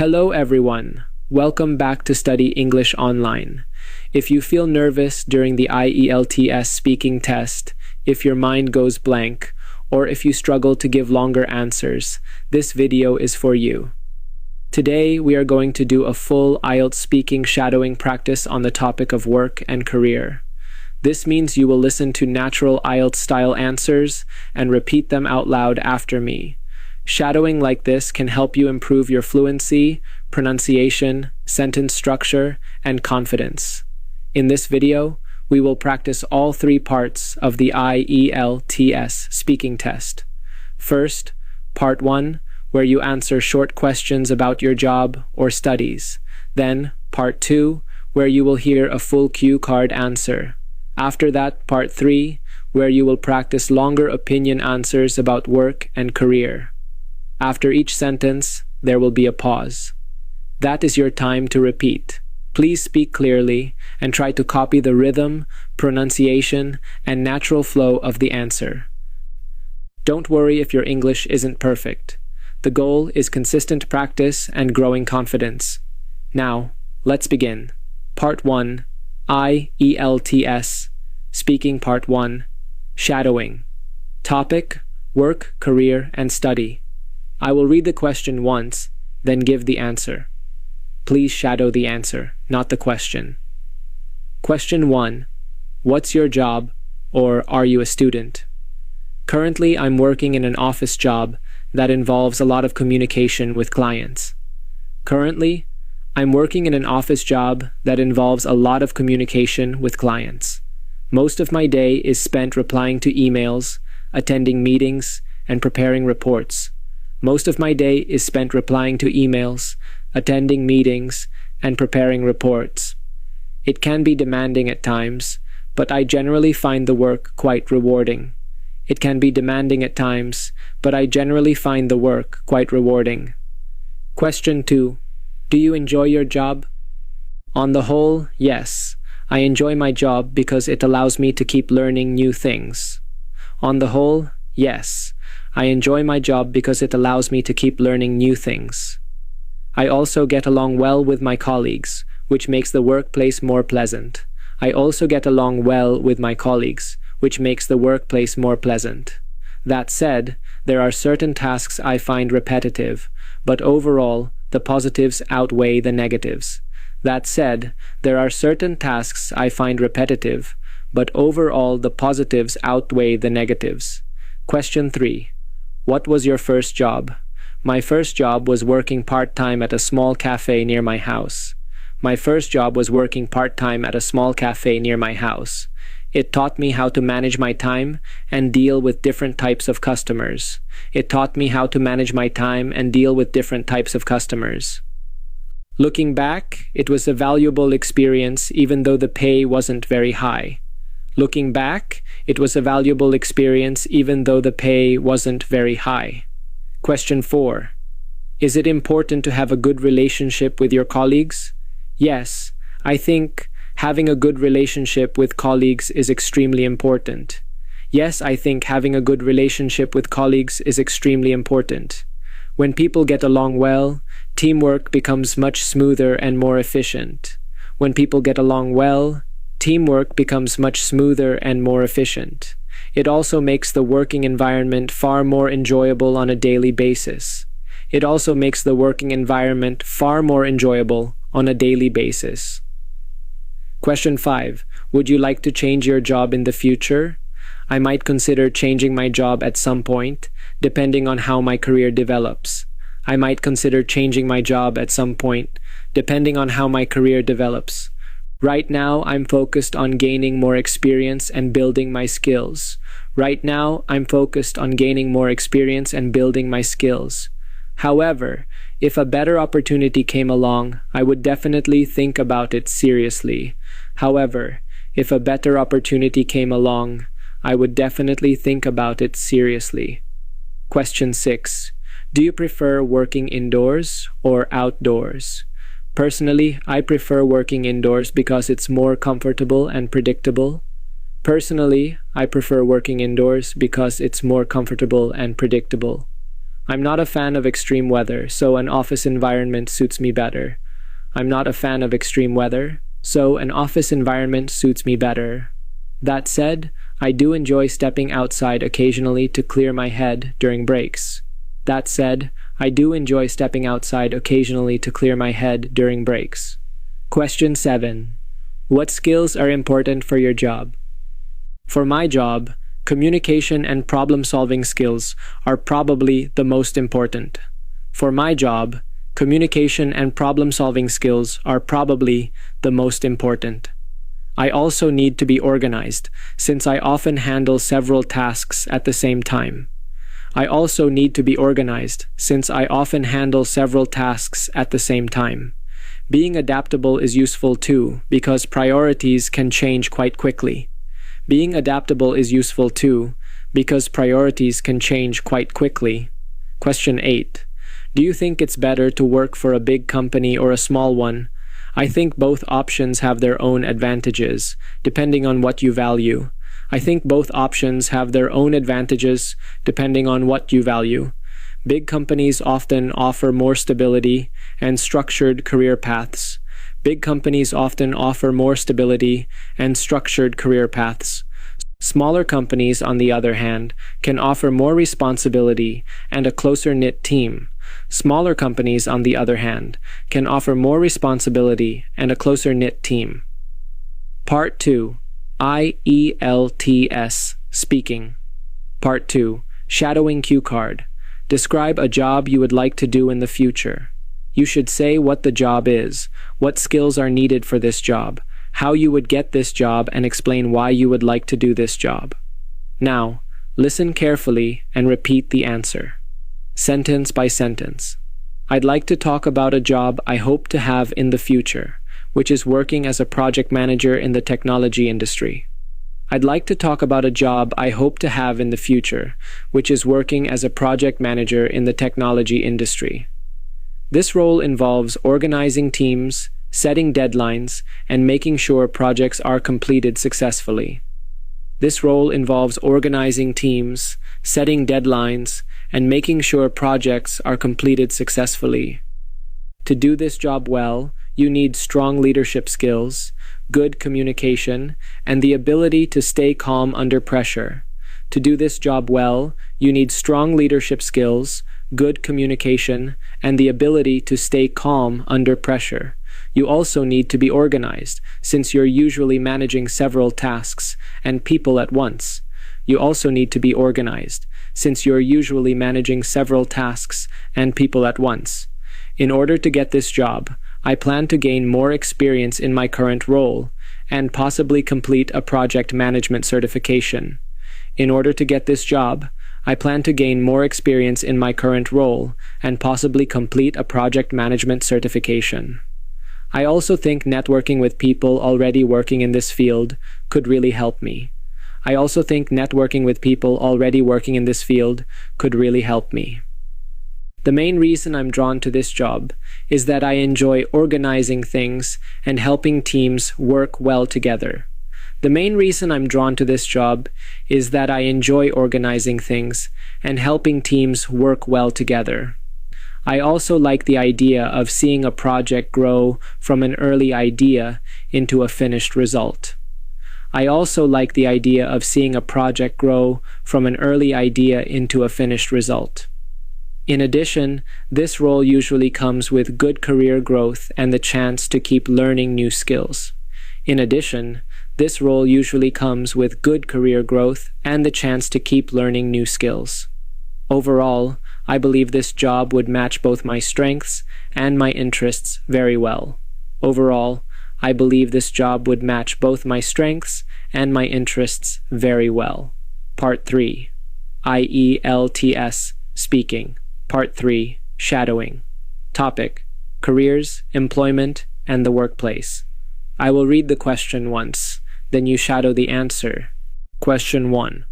Hello everyone. Welcome back to Study English Online. If you feel nervous during the IELTS speaking test, if your mind goes blank, or if you struggle to give longer answers, this video is for you. Today, we are going to do a full IELTS speaking shadowing practice on the topic of work and career. This means you will listen to natural IELTS-style answers and repeat them out loud after me. Shadowing like this can help you improve your fluency, pronunciation, sentence structure, and confidence. In this video, we will practice all three parts of the IELTS speaking test. First, Part 1, where you answer short questions about your job or studies. Then, Part 2, where you will hear a full cue card answer. After that, Part 3, where you will practice longer opinion answers about work and career. After each sentence, there will be a pause. That is your time to repeat. Please speak clearly and try to copy the rhythm, pronunciation, and natural flow of the answer. Don't worry if your English isn't perfect. The goal is consistent practice and growing confidence. Now, let's begin. Part 1, IELTS, Speaking Part 1, Shadowing. Topic, Work, Career, and Study. I will read the question once, then give the answer. Please shadow the answer, not the question. Question 1. What's your job, or are you a student? Currently, I'm working in an office job that involves a lot of communication with clients. Currently, I'm working in an office job that involves a lot of communication with clients. Most of my day is spent replying to emails, attending meetings, and preparing reports. Most of my day is spent replying to emails, attending meetings, and preparing reports. It can be demanding at times, but I generally find the work quite rewarding. It can be demanding at times, but I generally find the work quite rewarding. Question 2. Do you enjoy your job? On the whole, yes. I enjoy my job because it allows me to keep learning new things. On the whole, yes. I enjoy my job because it allows me to keep learning new things. I also get along well with my colleagues, which makes the workplace more pleasant. I also get along well with my colleagues, which makes the workplace more pleasant. That said, there are certain tasks I find repetitive, but overall, the positives outweigh the negatives. That said, there are certain tasks I find repetitive, but overall, the positives outweigh the negatives. Question 3. What was your first job? My first job was working part-time at a small cafe near my house. My first job was working part-time at a small cafe near my house. It taught me how to manage my time and deal with different types of customers. It taught me how to manage my time and deal with different types of customers. Looking back, it was a valuable experience even though the pay wasn't very high. Looking back, it was a valuable experience even though the pay wasn't very high. Question 4. Is it important to have a good relationship with your colleagues? Yes, I think having a good relationship with colleagues is extremely important. Yes, I think having a good relationship with colleagues is extremely important. When people get along well, teamwork becomes much smoother and more efficient. When people get along well, teamwork becomes much smoother and more efficient. It also makes the working environment far more enjoyable on a daily basis. It also makes the working environment far more enjoyable on a daily basis. Question 5. Would you like to change your job in the future? I might consider changing my job at some point, depending on how my career develops. I might consider changing my job at some point, depending on how my career develops. Right now, I'm focused on gaining more experience and building my skills. Right now, I'm focused on gaining more experience and building my skills. However, if a better opportunity came along, I would definitely think about it seriously. However, if a better opportunity came along, I would definitely think about it seriously. Question 6. Do you prefer working indoors or outdoors? Personally, I prefer working indoors because it's more comfortable and predictable. Personally, I prefer working indoors because it's more comfortable and predictable. I'm not a fan of extreme weather, so an office environment suits me better. I'm not a fan of extreme weather, so an office environment suits me better. That said, I do enjoy stepping outside occasionally to clear my head during breaks. That said, I do enjoy stepping outside occasionally to clear my head during breaks. Question 7. What skills are important for your job? For my job, communication and problem-solving skills are probably the most important. For my job, communication and problem-solving skills are probably the most important. I also need to be organized, since I often handle several tasks at the same time. I also need to be organized, since I often handle several tasks at the same time. Being adaptable is useful too, because priorities can change quite quickly. Being adaptable is useful too, because priorities can change quite quickly. Question 8. Do you think it's better to work for a big company or a small one? I think both options have their own advantages, depending on what you value. I think both options have their own advantages, depending on what you value. Big companies often offer more stability and structured career paths. Big companies often offer more stability and structured career paths. Smaller companies, on the other hand, can offer more responsibility and a closer-knit team. Smaller companies, on the other hand, can offer more responsibility and a closer-knit team. Part 2. IELTS Speaking. Part 2. Shadowing cue card. Describe a job you would like to do in the future. You should say what the job is, what skills are needed for this job, how you would get this job, and explain why you would like to do this job. Now, listen carefully and repeat the answer. Sentence by sentence. I'd like to talk about a job I hope to have in the future, which is working as a project manager in the technology industry. I'd like to talk about a job I hope to have in the future, which is working as a project manager in the technology industry. This role involves organizing teams, setting deadlines, and making sure projects are completed successfully. This role involves organizing teams, setting deadlines, and making sure projects are completed successfully. To do this job well, you need strong leadership skills, good communication, and the ability to stay calm under pressure. To do this job well, you need strong leadership skills, good communication, and the ability to stay calm under pressure. You also need to be organized, since you're usually managing several tasks and people at once. You also need to be organized, since you're usually managing several tasks and people at once. In order to get this job, I plan to gain more experience in my current role and possibly complete a project management certification. In order to get this job, I plan to gain more experience in my current role and possibly complete a project management certification. I also think networking with people already working in this field could really help me. I also think networking with people already working in this field could really help me. The main reason I'm drawn to this job is that I enjoy organizing things and helping teams work well together. The main reason I'm drawn to this job is that I enjoy organizing things and helping teams work well together. I also like the idea of seeing a project grow from an early idea into a finished result. I also like the idea of seeing a project grow from an early idea into a finished result. In addition, this role usually comes with good career growth and the chance to keep learning new skills. In addition, this role usually comes with good career growth and the chance to keep learning new skills. Overall, I believe this job would match both my strengths and my interests very well. Overall, I believe this job would match both my strengths and my interests very well. Part 3. IELTS Speaking. Part 3. Shadowing. Topic: Careers, Employment, and the Workplace. I will read the question once, then you shadow the answer. Question 1.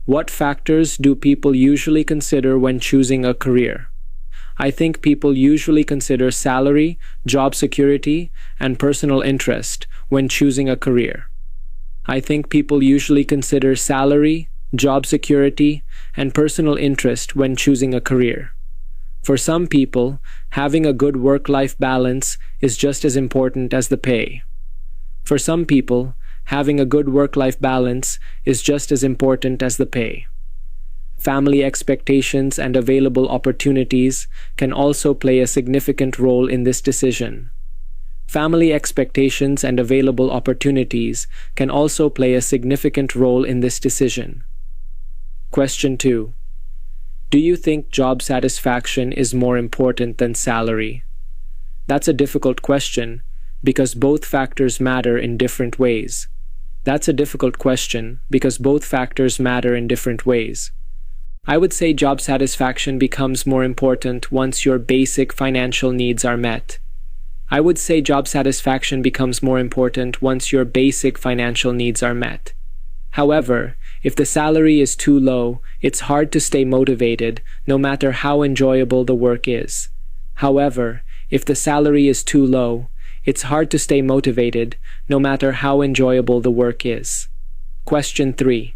What factors do people usually consider when choosing a career? I think people usually consider salary, job security, and personal interest when choosing a career. I think people usually consider salary, job security, and personal interest when choosing a career. For some people, having a good work-life balance is just as important as the pay. For some people, having a good work-life balance is just as important as the pay. Family expectations and available opportunities can also play a significant role in this decision. Family expectations and available opportunities can also play a significant role in this decision. Question 2. Do you think job satisfaction is more important than salary? That's a difficult question because both factors matter in different ways. That's a difficult question because both factors matter in different ways. I would say job satisfaction becomes more important once your basic financial needs are met. I would say job satisfaction becomes more important once your basic financial needs are met. However, if the salary is too low, it's hard to stay motivated no matter how enjoyable the work is. However, if the salary is too low, it's hard to stay motivated no matter how enjoyable the work is. Question 3.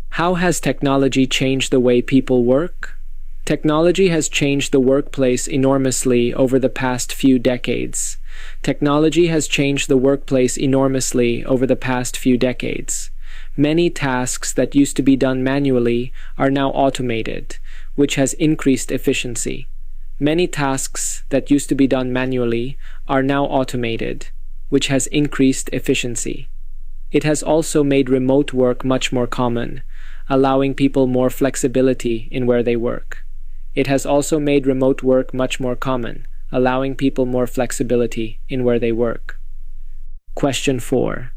How has technology changed the way people work? Technology has changed the workplace enormously over the past few decades. Technology has changed the workplace enormously over the past few decades. Many tasks that used to be done manually are now automated, which has increased efficiency. Many tasks that used to be done manually are now automated, which has increased efficiency. It has also made remote work much more common, allowing people more flexibility in where they work. It has also made remote work much more common, allowing people more flexibility in where they work. Question 4.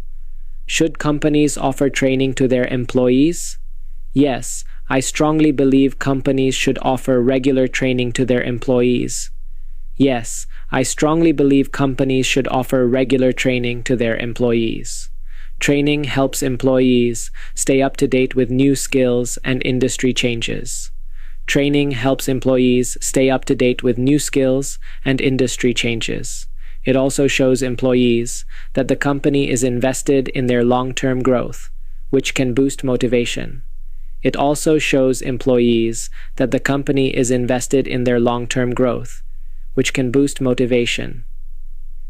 Should companies offer training to their employees? Yes, I strongly believe companies should offer regular training to their employees. Yes, I strongly believe companies should offer regular training to their employees. Training helps employees stay up to date with new skills and industry changes. Training helps employees stay up to date with new skills and industry changes. It also shows employees that the company is invested in their long-term growth, which can boost motivation. It also shows employees that the company is invested in their long-term growth, which can boost motivation.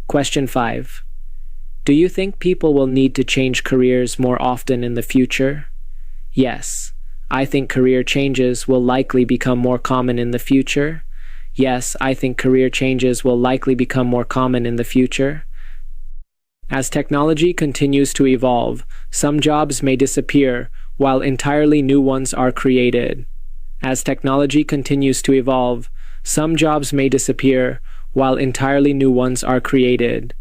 Question 5. Do you think people will need to change careers more often in the future? Yes, I think career changes will likely become more common in the future. Yes, I think career changes will likely become more common in the future. As technology continues to evolve, some jobs may disappear while entirely new ones are created. As technology continues to evolve, some jobs may disappear while entirely new ones are created.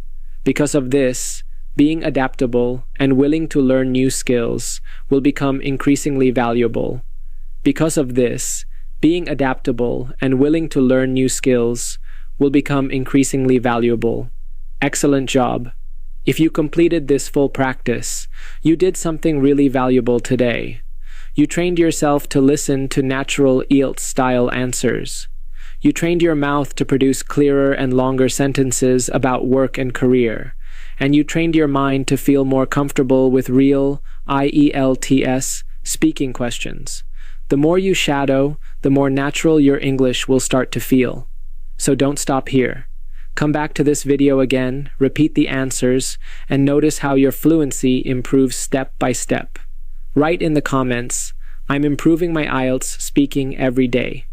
Because of this, being adaptable and willing to learn new skills will become increasingly valuable. Because of this, being adaptable and willing to learn new skills will become increasingly valuable. Excellent job. If you completed this full practice, you did something really valuable today. You trained yourself to listen to natural IELTS-style answers. You trained your mouth to produce clearer and longer sentences about work and career. And you trained your mind to feel more comfortable with real IELTS speaking questions. The more you shadow, the more natural your English will start to feel. So don't stop here. Come back to this video again, repeat the answers, and notice how your fluency improves step by step. Write in the comments, "I'm improving my IELTS speaking every day."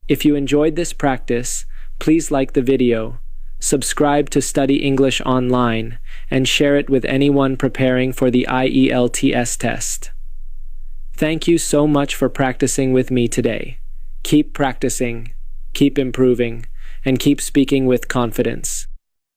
If you enjoyed this practice, please like the video, subscribe to Study English Online, and share it with anyone preparing for the IELTS test. Thank you so much for practicing with me today. Keep practicing, keep improving, and keep speaking with confidence.